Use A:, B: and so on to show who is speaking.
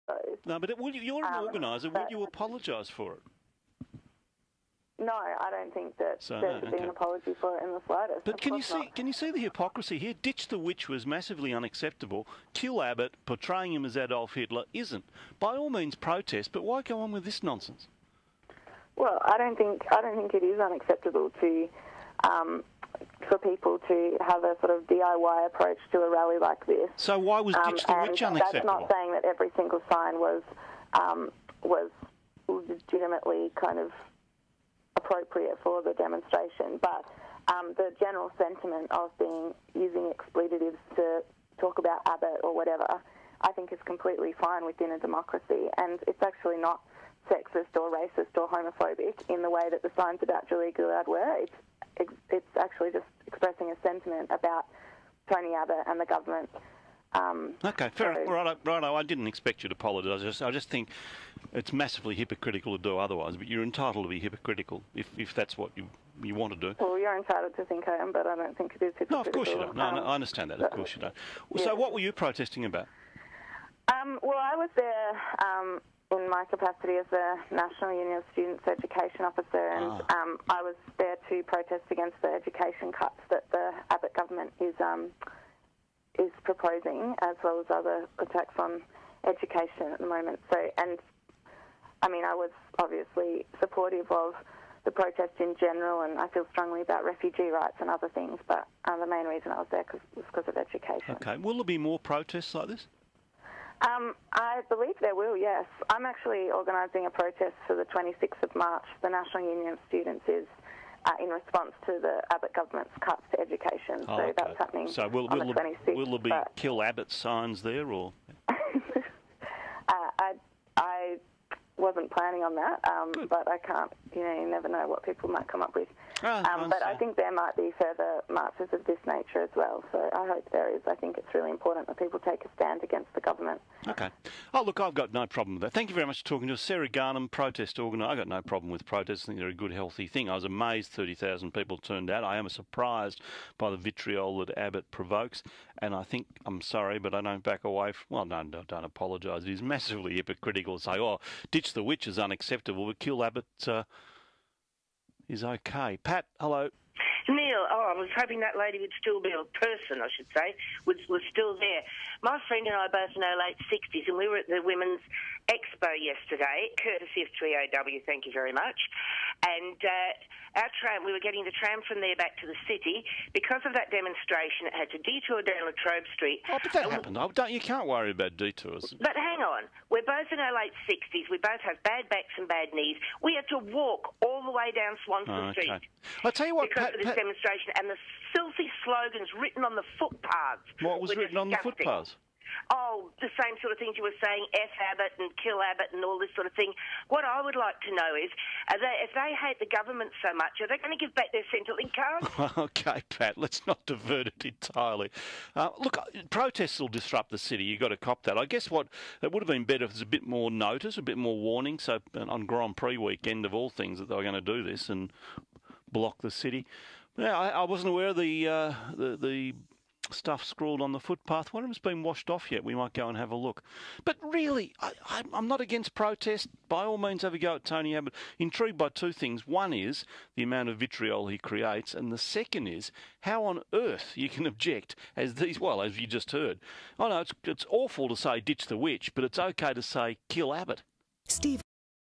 A: those.
B: No, but you're an organiser. Would you apologise for it?
A: No, I don't think that there should be an apology for it in the slightest.
B: But can you see the hypocrisy here? Ditch the Witch was massively unacceptable. Kill Abbott, portraying him as Adolf Hitler, isn't. By all means protest, but why go on with this nonsense?
A: Well, I don't think it is unacceptable to for people to have a sort of DIY approach to a rally like this.
B: So why was Ditch the Witch unacceptable?
A: That's not saying that every single sign was legitimately kind of appropriate for the demonstration, but the general sentiment of using expletives to talk about Abbott or whatever, I think is completely fine within a democracy, and it's actually not sexist or racist or homophobic in the way that the signs about Julia Gillard were. It's actually just expressing a sentiment about Tony Abbott and the government.
B: Okay, fair enough. Righto. I didn't expect you to apologise. I just think it's massively hypocritical to do otherwise, but you're entitled to be hypocritical if that's what you want to do.
A: Well, you're entitled to think I am, but I don't think it is hypocritical.
B: No, of course you don't. No, I understand that. Of course you don't. Well, so what were you protesting about?
A: Well, I was there in my capacity as the National Union of Students Education Officer, and I was there to protest against the education cuts that the Abbott government is proposing, as well as other attacks on education at the moment. So, and I mean, I was obviously supportive of the protest in general, and I feel strongly about refugee rights and other things, but the main reason I was there was because of education.
B: Okay. Will there be more protests like this?
A: I believe there will, yes. I'm actually organising a protest for the 26th of March. The National Union of Students is in response to the Abbott government's cuts to education. So okay. That's happening on the 26th.
B: Will there be Kill Abbott signs there, or...?
A: I wasn't planning on that, but I can't, you never know what people might come up with. But I think there might be further marches of this nature as well, so I hope there is. I think it's really important that people take a stand against the government.
B: Okay. Oh, look, I've got no problem with that. Thank you very much for talking to us. Sarah Garnham, protest organiser. I've got no problem with protests. I think they're a good, healthy thing. I was amazed 30,000 people turned out. I am surprised by the vitriol that Abbott provokes, and I think, I'm sorry, but I don't back away from... Well, no, don't apologise. It is massively hypocritical to say, Ditch the Witch is unacceptable, but Kill Abbott is okay. Pat, hello.
C: Neil, I was hoping that lady would still be, a person, I should say, was still there. My friend and I both know late 60s, and we were at the Women's Expo yesterday, courtesy of 3OW, thank you very much. And our tram, we were getting the tram from there back to the city. Because of that demonstration, it had to detour down Latrobe Street.
B: Oh, but that happened. You can't worry about detours.
C: But hang on. We're both in our late 60s. We both have bad backs and bad knees. We had to walk all the way down Swanston Street.
B: I'll tell you what,
C: because of this demonstration, and the filthy slogans written on the footpaths.
B: What was written on the footpaths?
C: Oh, the same sort of things you were saying, F Abbott and Kill Abbott and all this sort of thing. What I would like to know is, if they hate the government so much, are they going to give back their Centrelink cards?
B: Okay, Pat, let's not divert it entirely. Look, protests will disrupt the city. You've got to cop that. I guess it would have been better if there's a bit more notice, a bit more warning, so on Grand Prix weekend of all things that they were going to do this and block the city. Yeah, I wasn't aware of the stuff scrawled on the footpath. One of them's been washed off yet. We might go and have a look. But really, I'm not against protest. By all means, have a go at Tony Abbott. Intrigued by two things. One is the amount of vitriol he creates, and the second is how on earth you can object as you just heard. I know it's awful to say ditch the witch, but it's okay to say kill Abbott.
D: Steve.